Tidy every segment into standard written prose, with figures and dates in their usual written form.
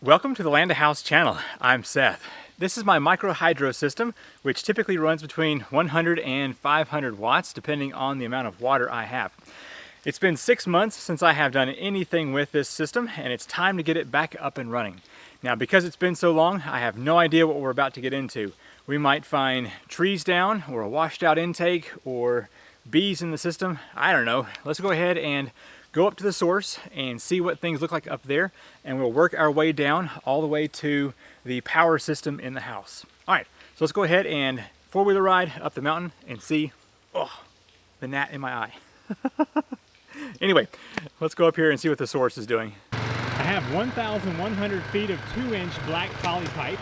Welcome to the Land House channel. I'm Seth. This is my micro hydro system, which typically runs between 100 and 500 watts, depending on the amount of water I have. It's been 6 months since I have done anything with this system, and it's time to get it back up and running. Now, because it's been so long, I have no idea what we're about to get into. We might find trees down, or a washed out intake, or bees in the system. I don't know. Let's go ahead and go up to the source and see what things look like up there, and we'll work our way down all the way to the power system in the house. All right, so let's go ahead and four-wheeler ride up the mountain and see, oh, the gnat in my eye. Anyway, let's go up here and see what the source is doing. I have 1,100 feet of 2-inch black poly pipe,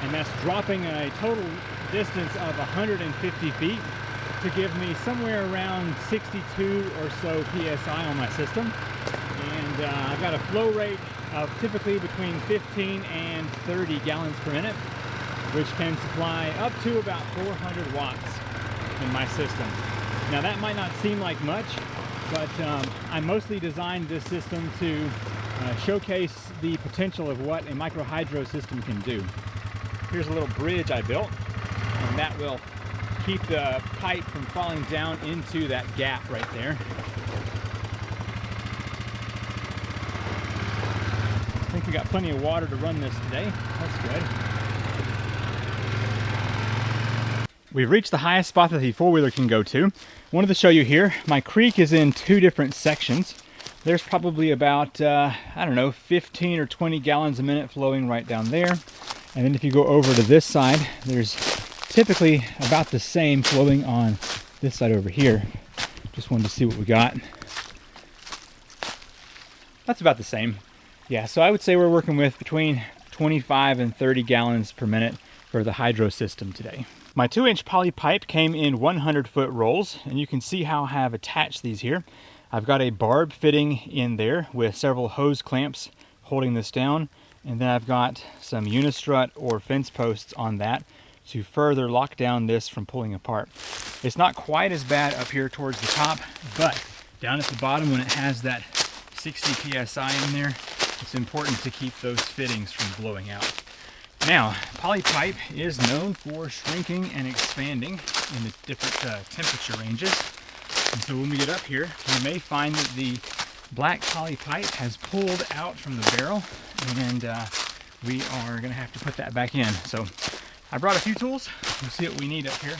and that's dropping a total distance of 150 feet. To give me somewhere around 62 or so PSI on my system. And I've got a flow rate of typically between 15 and 30 gallons per minute, which can supply up to about 400 watts in my system. Now that might not seem like much, but I mostly designed this system to showcase the potential of what a micro hydro system can do. Here's a little bridge I built, and that will keep the pipe from falling down into that gap right there. I think we got plenty of water to run this today. That's good. We've reached the highest spot that the four-wheeler can go to. Wanted to show you here, my creek is in 2 different sections. There's probably about, I don't know, 15 or 20 gallons a minute flowing right down there. And then if you go over to this side, there's typically about the same flowing on this side over here. Just wanted to see what we got. That's about the same. Yeah, so I would say we're working with between 25 and 30 gallons per minute for the hydro system today. My 2-inch poly pipe came in 100-foot rolls, and you can see how I have attached these here. I've got a barb fitting in there with several hose clamps holding this down, and then I've got some unistrut or fence posts on that to further lock down this from pulling apart. It's not quite as bad up here towards the top, but down at the bottom when it has that 60 PSI in there, it's important to keep those fittings from blowing out. Now, poly pipe is known for shrinking and expanding in the different temperature ranges. And so when we get up here, we may find that the black poly pipe has pulled out from the barrel, and we are gonna have to put that back in. So I brought a few tools. We'll see what we need up here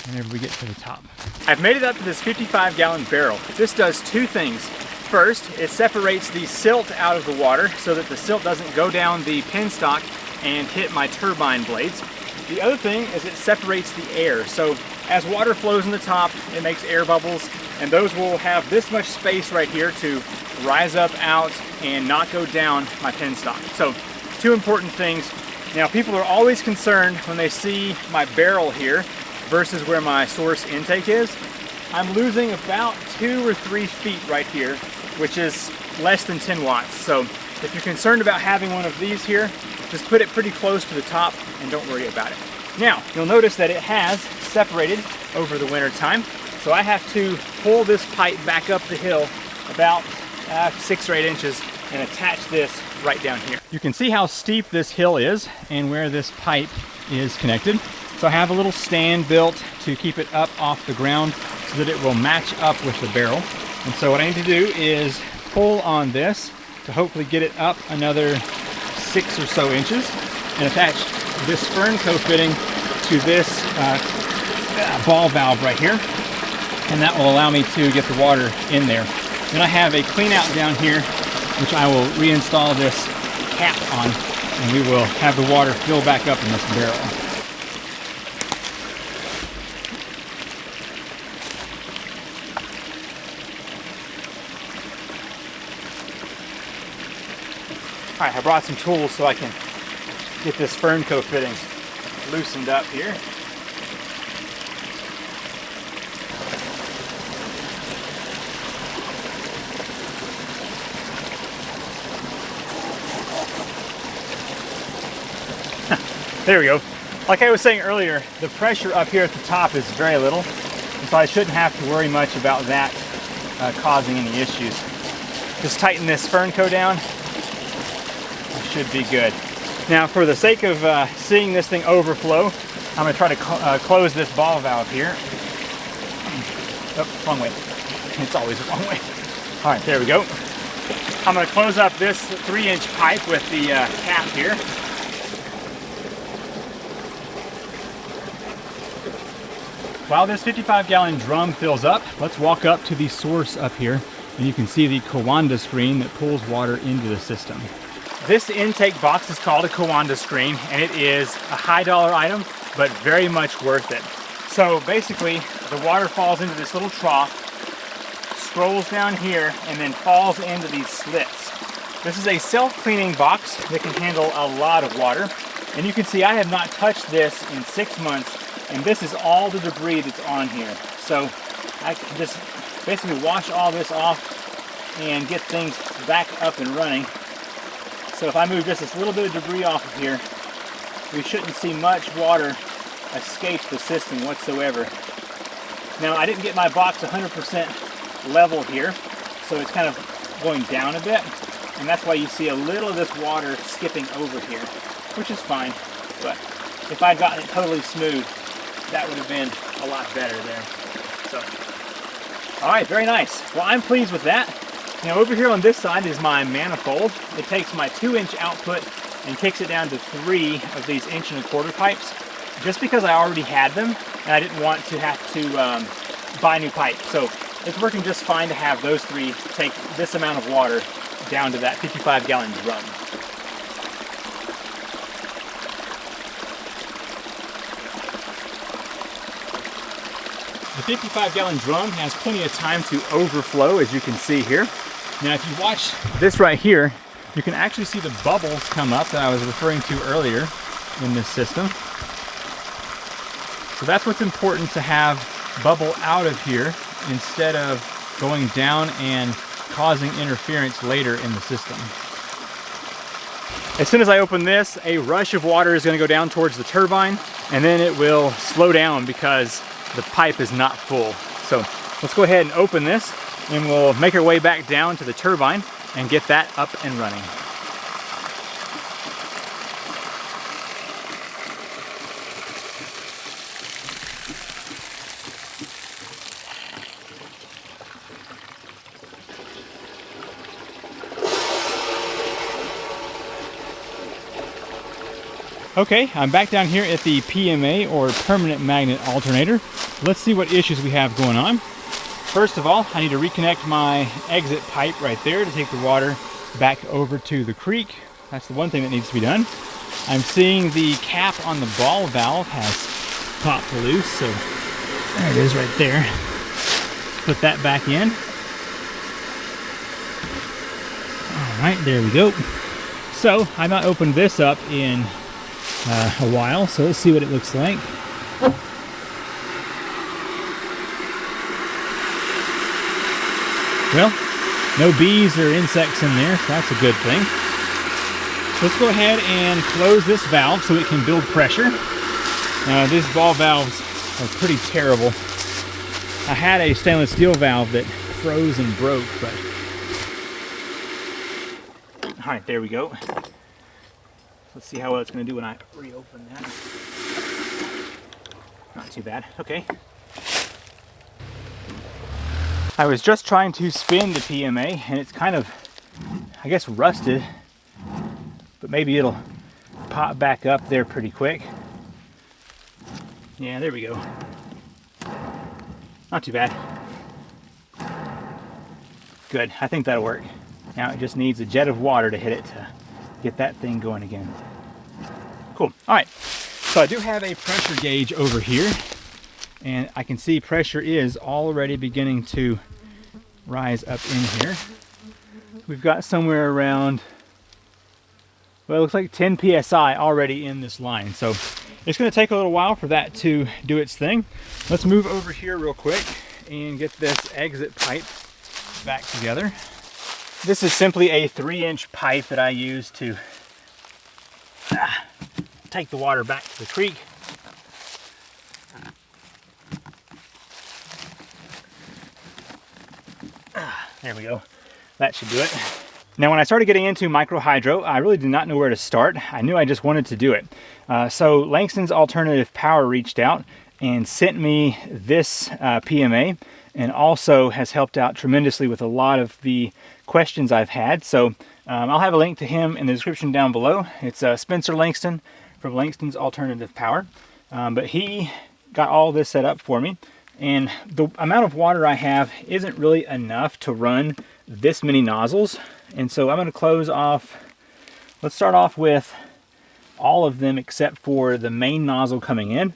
whenever we get to the top. I've made it up to this 55-gallon barrel. This does 2 things. First, it separates the silt out of the water so that the silt doesn't go down the penstock and hit my turbine blades. The other thing is it separates the air. So as water flows in the top, it makes air bubbles, and those will have this much space right here to rise up out and not go down my penstock. So 2 important things. Now, people are always concerned when they see my barrel here versus where my source intake is. I'm losing about 2 or 3 feet right here, which is less than 10 watts. So if you're concerned about having one of these here, just put it pretty close to the top and don't worry about it. Now, you'll notice that it has separated over the winter time. So I have to pull this pipe back up the hill about 6 or 8 inches and attach this right down here. You can see how steep this hill is and where this pipe is connected. So I have a little stand built to keep it up off the ground so that it will match up with the barrel. And so what I need to do is pull on this to hopefully get it up another 6 or so inches and attach this Fernco fitting to this ball valve right here. And that will allow me to get the water in there. Then I have a clean out down here, which I will reinstall this cap on, and we will have the water fill back up in this barrel. All right, I brought some tools so I can get this Fernco fitting loosened up here. There we go. Like I was saying earlier, the pressure up here at the top is very little, and so I shouldn't have to worry much about that causing any issues. Just tighten this Fernco down. should be good. Now, for the sake of seeing this thing overflow, I'm going to try to close this ball valve here. Oh, wrong way. It's always the wrong way. All right, there we go. I'm going to close up this 3-inch pipe with the cap here. While this 55-gallon drum fills up, let's walk up to the source up here, and you can see the Kawanda screen that pulls water into the system. This intake box is called a Kawanda screen, and it is a high dollar item, but very much worth it. So basically, the water falls into this little trough, scrolls down here, and then falls into these slits. This is a self-cleaning box that can handle a lot of water. And you can see I have not touched this in 6 months, and this is all the debris that's on here. So I can just basically wash all this off and get things back up and running. So if I move just this little bit of debris off of here, we shouldn't see much water escape the system whatsoever. Now, I didn't get my box 100% level here, so it's kind of going down a bit, and that's why you see a little of this water skipping over here, which is fine. But if I'd gotten it totally smooth, that would have been a lot better there. So, all right, very nice. Well, I'm pleased with that. Now, over here on this side is my manifold. It takes my 2-inch output and kicks it down to 3 of these 1.25-inch pipes, just because I already had them and I didn't want to have to buy new pipe. So it's working just fine to have those 3 take this amount of water down to that 55-gallon drum. The 55-gallon drum has plenty of time to overflow, as you can see here. Now, if you watch this right here, you can actually see the bubbles come up that I was referring to earlier in this system. So that's what's important, to have bubble out of here instead of going down and causing interference later in the system. As soon as I open this, a rush of water is going to go down towards the turbine, and then it will slow down because the pipe is not full. So let's go ahead and open this, and we'll make our way back down to the turbine and get that up and running. Okay, I'm back down here at the PMA, or permanent magnet alternator. Let's see what issues we have going on. First of all, I need to reconnect my exit pipe right there to take the water back over to the creek. That's the one thing that needs to be done. I'm seeing the cap on the ball valve has popped loose, so there it is right there. Put that back in. All right, there we go. So I've not opened this up in a while, so let's see what it looks like. Well, no bees or insects in there, so that's a good thing. Let's go ahead and close this valve so it can build pressure. These ball valves are pretty terrible. I had a stainless steel valve that froze and broke, but... All right, there we go. Let's see how well it's going to do when I reopen that. Not too bad. Okay. I was just trying to spin the PMA, and it's kind of, I guess, rusted, but maybe it'll pop back up there pretty quick. Yeah, there we go. Not too bad. Good. I think that'll work. Now it just needs a jet of water to hit it to get that thing going again. Cool. All right, so I do have a pressure gauge over here, and I can see pressure is already beginning to rise up in here. We've got somewhere around, well, it looks like 10 psi already in this line, so it's going to take a little while for that to do its thing. Let's move over here real quick and get this exit pipe back together. This is simply a 3-inch pipe that I use to take the water back to the creek. There we go. That should do it. Now, when I started getting into micro hydro, I really did not know where to start. I knew I just wanted to do it. So Langstons Alternative Power reached out and sent me this PMA, and also has helped out tremendously with a lot of the questions I've had. So I'll have a link to him in the description down below. It's Spencer Langston from Langstons Alternative Power. But he got all this set up for me, and the amount of water I have isn't really enough to run this many nozzles. And so I'm going to close off, let's start off with all of them except for the main nozzle coming in,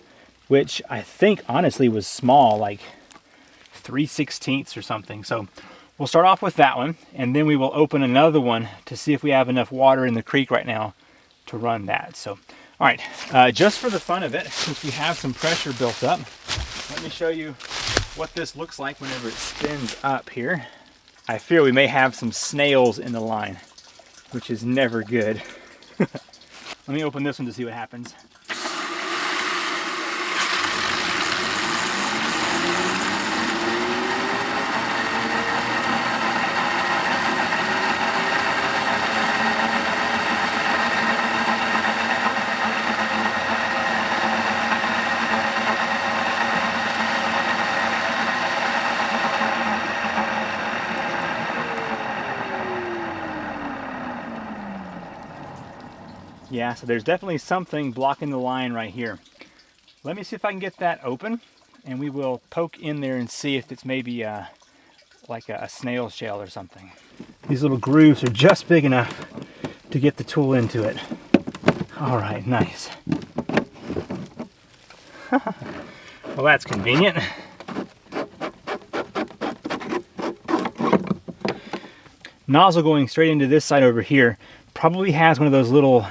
which I think honestly was small, like 3/16 or something. So we'll start off with that one, and then we will open another one to see if we have enough water in the creek right now to run that. So, all right, just for the fun of it, since we have some pressure built up, let me show you what this looks like whenever it spins up here. I fear we may have some snails in the line, which is never good. Let me open this one to see what happens. Yeah, so there's definitely something blocking the line right here. Let me see if I can get that open, and we will poke in there and see if it's maybe like a snail shell or something. These little grooves are just big enough to get the tool into it. All right, nice. Well, that's convenient. Nozzle going straight into this side over here probably has one of those little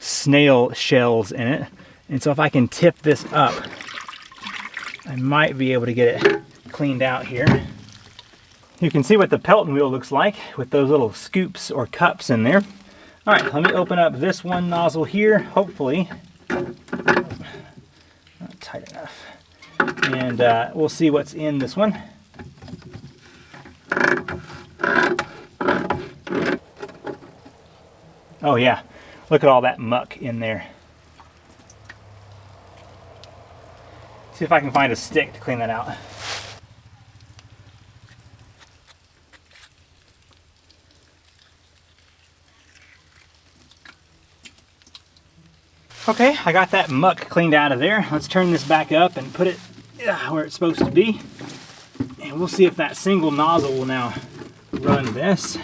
snail shells in it, and so if I can tip this up, I might be able to get it cleaned out here. You can see what the Pelton wheel looks like with those little scoops or cups in there. All right, let me open up this one nozzle here, hopefully. Not tight enough. And we'll see what's in this one. Oh yeah, look at all that muck in there. See if I can find a stick to clean that out. Okay, I got that muck cleaned out of there. Let's turn this back up and put it where it's supposed to be. And we'll see if that single nozzle will now run this.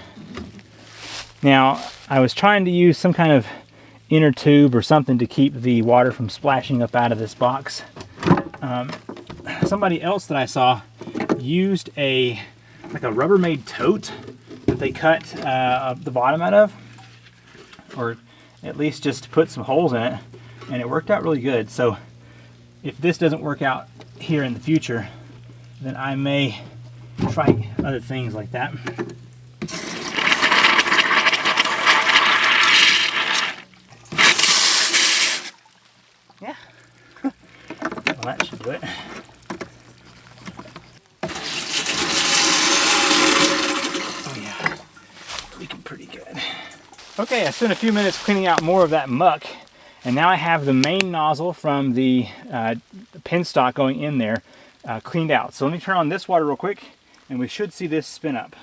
Now, I was trying to use some kind of inner tube or something to keep the water from splashing up out of this box. Somebody else that I saw used like a Rubbermaid tote that they cut the bottom out of, or at least just put some holes in it, and it worked out really good. So if this doesn't work out here in the future, then I may try other things like that. Yeah, well, that should do it. Oh yeah, leaking pretty good. Okay, I spent a few minutes cleaning out more of that muck, and now I have the main nozzle from the penstock going in there cleaned out. So let me turn on this water real quick, and we should see this spin up.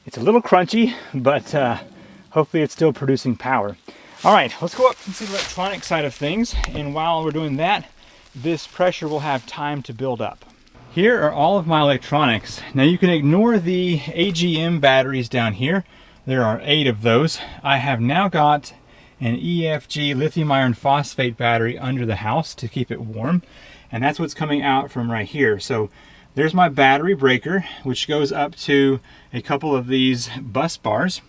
It's a little crunchy, but hopefully it's still producing power. All right, let's go up and see the electronic side of things. And while we're doing that, this pressure will have time to build up. Here are all of my electronics. Now you can ignore the AGM batteries down here. There are 8 of those. I have now got an EFG lithium iron phosphate battery under the house to keep it warm. And that's what's coming out from right here. So there's my battery breaker, which goes up to a couple of these bus bars.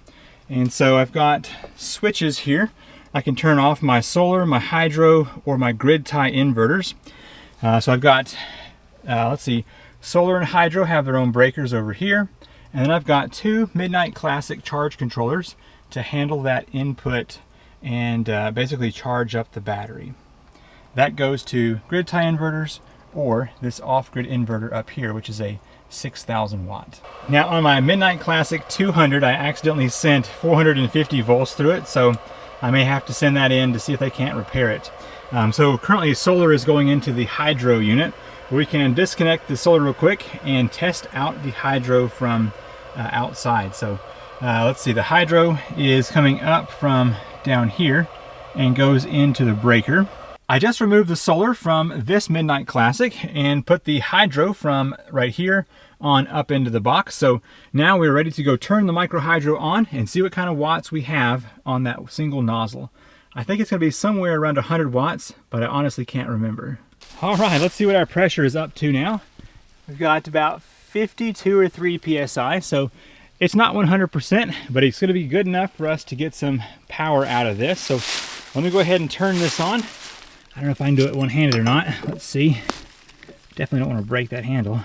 And so I've got switches here I can turn off my solar, my hydro, or my grid tie inverters. So I've got, let's see, solar and hydro have their own breakers over here. And then I've got two Midnight Classic charge controllers to handle that input and basically charge up the battery. That goes to grid tie inverters or this off-grid inverter up here, which is a 6,000 watt. Now on my Midnight Classic 200, I accidentally sent 450 volts through it, so I may have to send that in to see if they can't repair it. So currently solar is going into the hydro unit. We can disconnect the solar real quick and test out the hydro from outside. So let's see, the hydro is coming up from down here and goes into the breaker. I just removed the solar from this Midnight Classic and put the hydro from right here on up into the box. So now we're ready to go turn the micro hydro on and see what kind of watts we have on that single nozzle. I think it's going to be somewhere around 100 watts, but I honestly can't remember. All right, let's see what our pressure is up to now. We've got about 52 or 3 psi, so it's not 100%, but it's going to be good enough for us to get some power out of this. So let me go ahead and turn this on. I don't know if I can do it one-handed or not. Let's see. Definitely don't want to break that handle.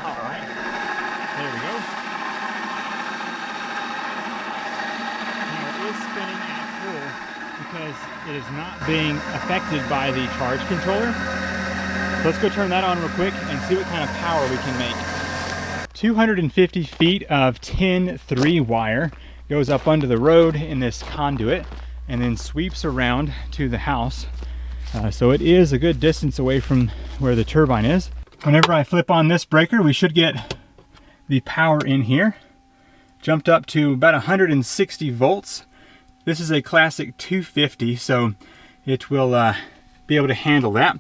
All right, there we go. Now it is spinning at full because it is not being affected by the charge controller. So let's go turn that on real quick and see what kind of power we can make. 250 feet of 10-3 wire goes up under the road in this conduit and then sweeps around to the house. So it is a good distance away from where the turbine is. Whenever I flip on this breaker, we should get the power in here. Jumped up to about 160 volts. This is a classic 250, so it will be able to handle that.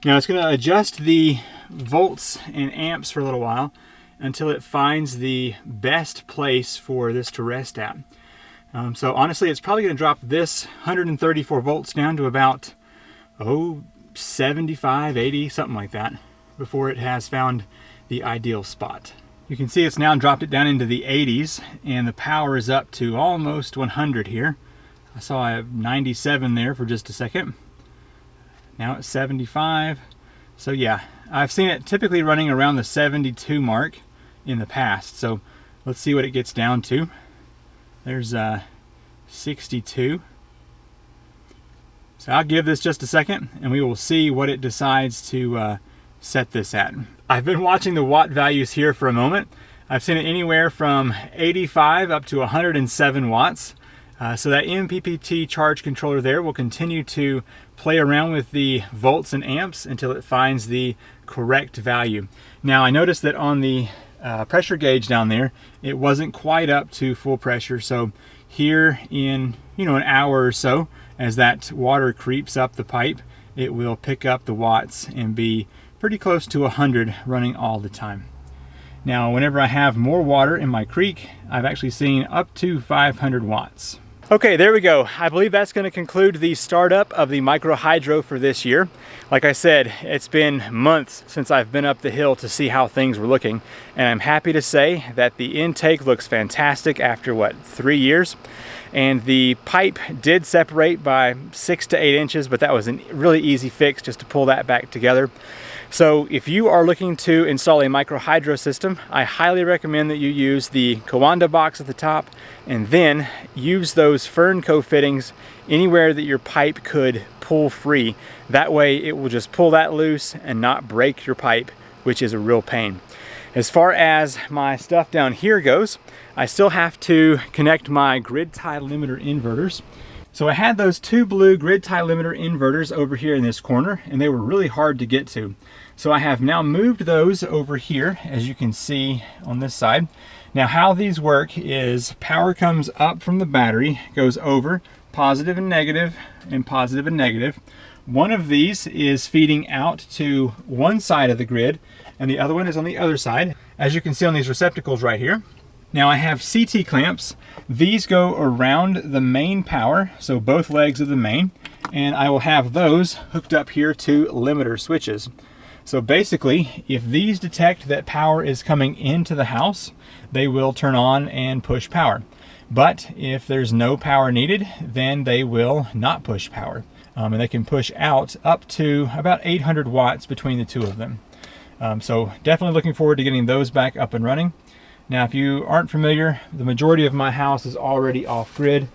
Now it's going to adjust the volts and amps for a little while until it finds the best place for this to rest at. So honestly, it's probably going to drop this 134 volts down to about 75, 80, something like that, before it has found the ideal spot. You can see it's now dropped it down into the 80s, and the power is up to almost 100 here. I saw a 97 there for just a second. Now it's 75. So yeah, I've seen it typically running around the 72 mark in the past. So let's see what it gets down to. There's 62. So I'll give this just a second and we will see what it decides to set this at. I've been watching the watt values here for a moment. I've seen it anywhere from 85 up to 107 watts. So that MPPT charge controller there will continue to play around with the volts and amps until it finds the correct value. Now I noticed that on the pressure gauge down there, it wasn't quite up to full pressure. So here in an hour or so, as that water creeps up the pipe, it will pick up the watts and be pretty close to 100 running all the time. Now whenever I have more water in my creek, I've actually seen up to 500 watts. Okay, there we go. I believe that's going to conclude the startup of the micro hydro for this year. Like I said, it's been months since I've been up the hill to see how things were looking, and I'm happy to say that the intake looks fantastic after 3 years. And the pipe did separate by 6 to 8 inches, but that was a really easy fix just to pull that back together. So if you are looking to install a micro hydro system, I highly recommend that you use the Kawanda box at the top and then use those Fernco fittings anywhere that your pipe could pull free. That way it will just pull that loose and not break your pipe, which is a real pain. As far as my stuff down here goes, I still have to connect my grid tie limiter inverters. So I had those 2 blue grid tie limiter inverters over here in this corner, and they were really hard to get to. So I have now moved those over here, as you can see on this side. Now how these work is power comes up from the battery, goes over, positive and negative, and positive and negative. One of these is feeding out to one side of the grid, and the other one is on the other side, as you can see on these receptacles right here. Now I have CT clamps. These go around the main power, so both legs of the main, and I will have those hooked up here to limiter switches. So basically, if these detect that power is coming into the house, they will turn on and push power. But if there's no power needed, then they will not push power. And they can push out up to about 800 watts between the two of them. So definitely looking forward to getting those back up and running. Now, if you aren't familiar, the majority of my house is already off-grid,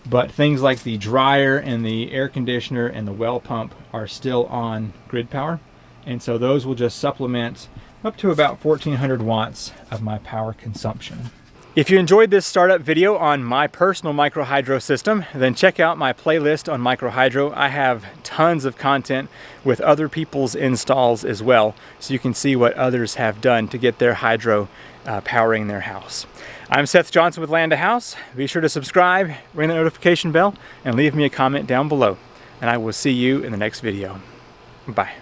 but things like the dryer and the air conditioner and the well pump are still on grid power. And so those will just supplement up to about 1400 watts of my power consumption. If you enjoyed this startup video on my personal micro hydro system, then check out my playlist on micro hydro. I have tons of content with other people's installs as well, so you can see what others have done to get their hydro powering their house. I'm Seth Johnson with Land to House. Be sure to subscribe, ring the notification bell, and leave me a comment down below. And I will see you in the next video. Bye.